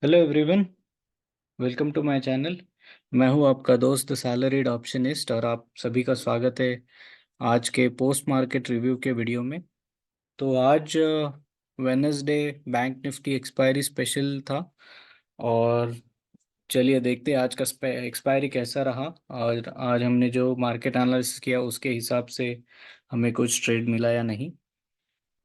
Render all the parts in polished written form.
Hello everyone, welcome to my channel. मैं हूं आपका दोस्त सैलरीड ऑप्शनिस्ट और आप सभी का स्वागत है आज के पोस्ट मार्केट रिव्यू के वीडियो में। तो आज Wednesday bank Nifty expiry special था और चलिए देखते हैं आज का एक्सपायरी कैसा रहा। और आज हमने जो मार्केट एनालिसिस किया उसके हिसाब से हमें कुछ ट्रेड मिला या नहीं।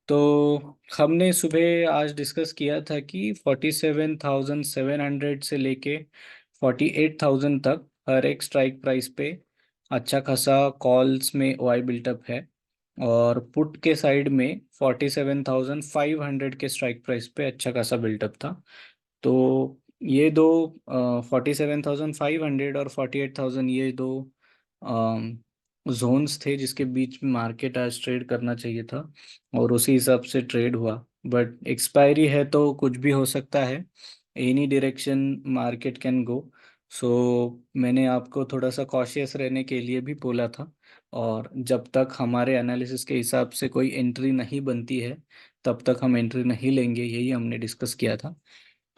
तो हमने सुबह आज डिस्कस किया था कि 47,700 से लेके 48,000 तक हर एक स्ट्राइक प्राइस पे अच्छा खासा कॉल्स में वाई बिल्टअप है। और पुट के साइड में 47,500 के स्ट्राइक प्राइस पे अच्छा खासा बिल्टअप था। तो ये दो 47,500 और 48,000, ये दो जोन्स थे जिसके बीच में मार्केट आज ट्रेड करना चाहिए था और उसी हिसाब से ट्रेड हुआ। बट एक्सपायरी है तो कुछ भी हो सकता है, any direction market can go. So मैंने आपको थोड़ा सा कॉशियस रहने के लिए भी बोला था। और जब तक हमारे एनालिसिस के हिसाब से कोई एंट्री नहीं बनती है तब तक हम एंट्री नहीं लेंगे, यही हमने डिस्कस किया था।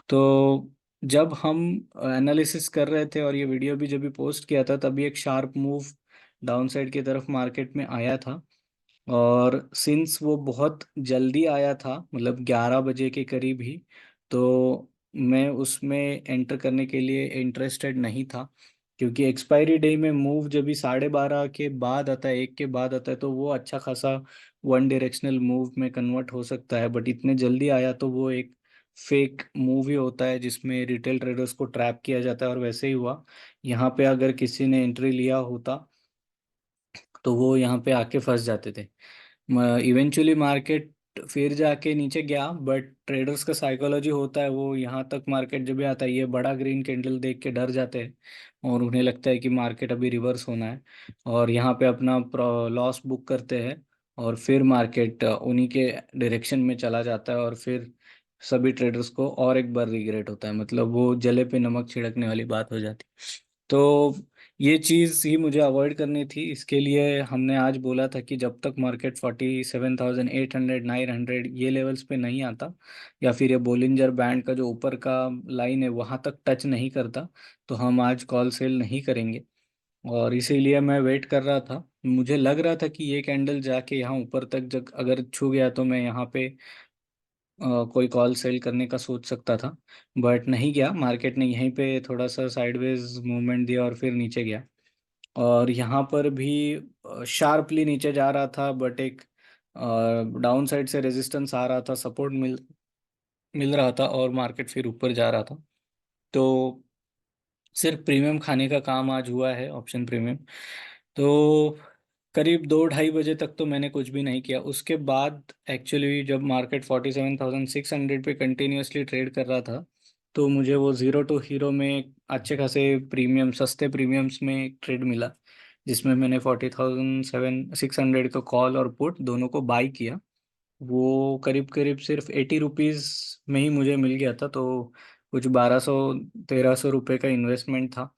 तो जब हम एनालिसिस कर रहे थे और ये वीडियो भी जब भी पोस्ट किया था तभी एक शार्प मूव डाउन साइड की तरफ मार्केट में आया था। और सिंस वो बहुत जल्दी आया था, मतलब 11 बजे के करीब ही, तो मैं उसमें एंटर करने के लिए इंटरेस्टेड नहीं था। क्योंकि एक्सपायरी डे में मूव जब भी 12:30 के बाद आता है, 1 के बाद आता है, तो वो अच्छा खासा वन डायरेक्शनल मूव में कन्वर्ट हो सकता है। बट इतने जल्दी आया तो वो एक फेक मूव ही होता है जिसमें रिटेल ट्रेडर्स को ट्रैप किया जाता है, और वैसे ही हुआ। यहाँ पे अगर किसी ने एंट्री लिया होता तो वो यहाँ पे आके फंस जाते थे। इवेंचुअली मार्केट फिर जाके नीचे गया, बट ट्रेडर्स का साइकोलॉजी होता है, वो यहाँ तक मार्केट जब भी आता है ये बड़ा ग्रीन कैंडल देख के डर जाते हैं और उन्हें लगता है कि मार्केट अभी रिवर्स होना है और यहाँ पे अपना लॉस बुक करते हैं। और फिर मार्केट उन्हीं के डायरेक्शन में चला जाता है और फिर सभी ट्रेडर्स को और एक बार रिग्रेट होता है, मतलब वो जले पे नमक छिड़कने वाली बात हो जाती। तो ये चीज़ ही मुझे अवॉइड करनी थी, इसके लिए हमने आज बोला था कि जब तक मार्केट 47,800 900 ये लेवल्स पे नहीं आता या फिर ये बोलिंजर बैंड का जो ऊपर का लाइन है वहाँ तक टच नहीं करता, तो हम आज कॉल सेल नहीं करेंगे। और इसीलिए मैं वेट कर रहा था, मुझे लग रहा था कि ये कैंडल जाके यहाँ ऊपर तक जब अगर छू गया तो मैं यहाँ पे कोई कॉल सेल करने का सोच सकता था। बट नहीं गया, मार्केट ने यहीं पे थोड़ा सा साइडवेज मूवमेंट दिया और फिर नीचे गया। और यहाँ पर भी शार्पली नीचे जा रहा था, बट एक डाउन साइड से रेजिस्टेंस आ रहा था, सपोर्ट मिल मिल रहा था और मार्केट फिर ऊपर जा रहा था। तो सिर्फ प्रीमियम खाने का काम आज हुआ है, ऑप्शन प्रीमियम। तो करीब 2-2:30 बजे तक तो मैंने कुछ भी नहीं किया। उसके बाद एक्चुअली जब मार्केट 47,600 पे कंटिन्यूअसली ट्रेड कर रहा था तो मुझे वो ज़ीरो टू हीरो में अच्छे खासे प्रीमियम, सस्ते प्रीमियम्स में एक ट्रेड मिला जिसमें मैंने 40,600 का कॉल और पुट दोनों को बाई किया। वो करीब करीब सिर्फ 80 रुपीज़ में ही मुझे मिल गया था, तो कुछ 1200-1300 रुपये का इन्वेस्टमेंट था।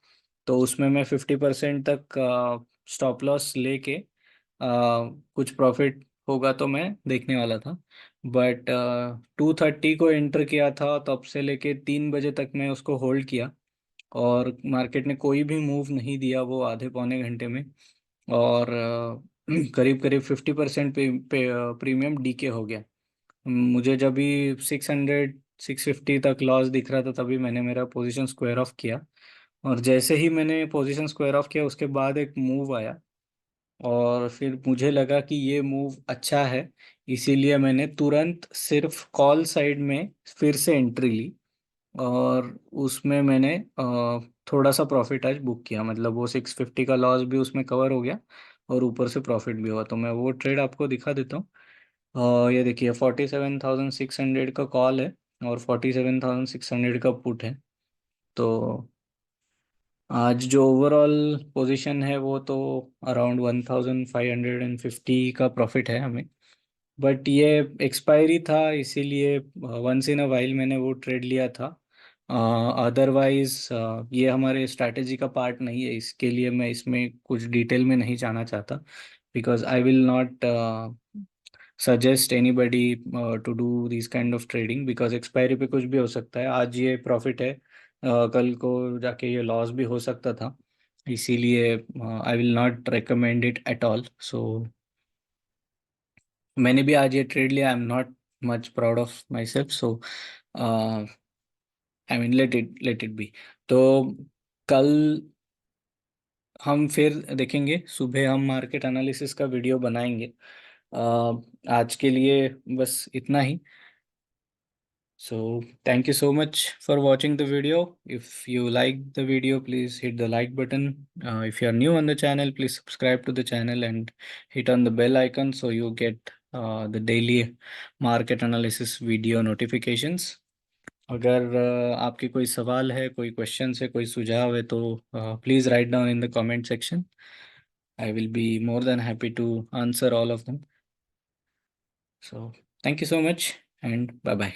तो उसमें मैं 50% तक स्टॉप लॉस लेके कुछ प्रॉफिट होगा तो मैं देखने वाला था। बट 2:30 को एंटर किया था, तब से लेके 3 बजे तक मैं उसको होल्ड किया और मार्केट ने कोई भी मूव नहीं दिया वो आधे पौने घंटे में। और करीब करीब 50% पे प्रीमियम डीके हो गया। मुझे जब भी 600 650 तक लॉस दिख रहा था तभी मैंने मेरा पोजीशन स्क्वायर ऑफ किया। और जैसे ही मैंने पोजीशन स्क्वायर ऑफ किया उसके बाद एक मूव आया और फिर मुझे लगा कि ये मूव अच्छा है, इसीलिए मैंने तुरंत सिर्फ कॉल साइड में फिर से एंट्री ली। और उसमें मैंने थोड़ा सा प्रॉफिट आज बुक किया, मतलब वो 650 का लॉस भी उसमें कवर हो गया और ऊपर से प्रॉफिट भी हुआ। तो मैं वो ट्रेड आपको दिखा देता हूँ। ये देखिए 47,600 का कॉल है और 47,600 का पुट है। तो आज जो ओवरऑल पोजीशन है वो तो अराउंड 1,550 का प्रॉफिट है हमें। बट ये एक्सपायरी था इसीलिए वंस इन अ वाइल मैंने वो ट्रेड लिया था। अदरवाइज ये हमारे स्ट्रैटेजी का पार्ट नहीं है, इसके लिए मैं इसमें कुछ डिटेल में नहीं जाना चाहता, because I will not suggest anybody to do this kind of trading, because expiry पे कुछ भी हो सकता है। आज ये प्रॉफिट है, कल को जाके ये लॉस भी हो सकता था। इसीलिए I will not recommend it at all. So मैंने भी आज ये ट्रेड लिया, I am not much proud of my self. So I mean let it be. तो कल हम फिर देखेंगे, सुबह हम मार्केट एनालिसिस का वीडियो बनाएंगे। आज के लिए बस इतना ही। So thank you so much for watching the video. If you like the video, please hit the like button. If you are new on the channel, please subscribe to the channel and hit on the bell icon so you get the daily market analysis video notifications. अगर आपके कोई सवाल है, कोई question है, कोई सुझाव है, तो please write down in the comment section. I will be more than happy to answer all of them. So thank you so much and bye bye.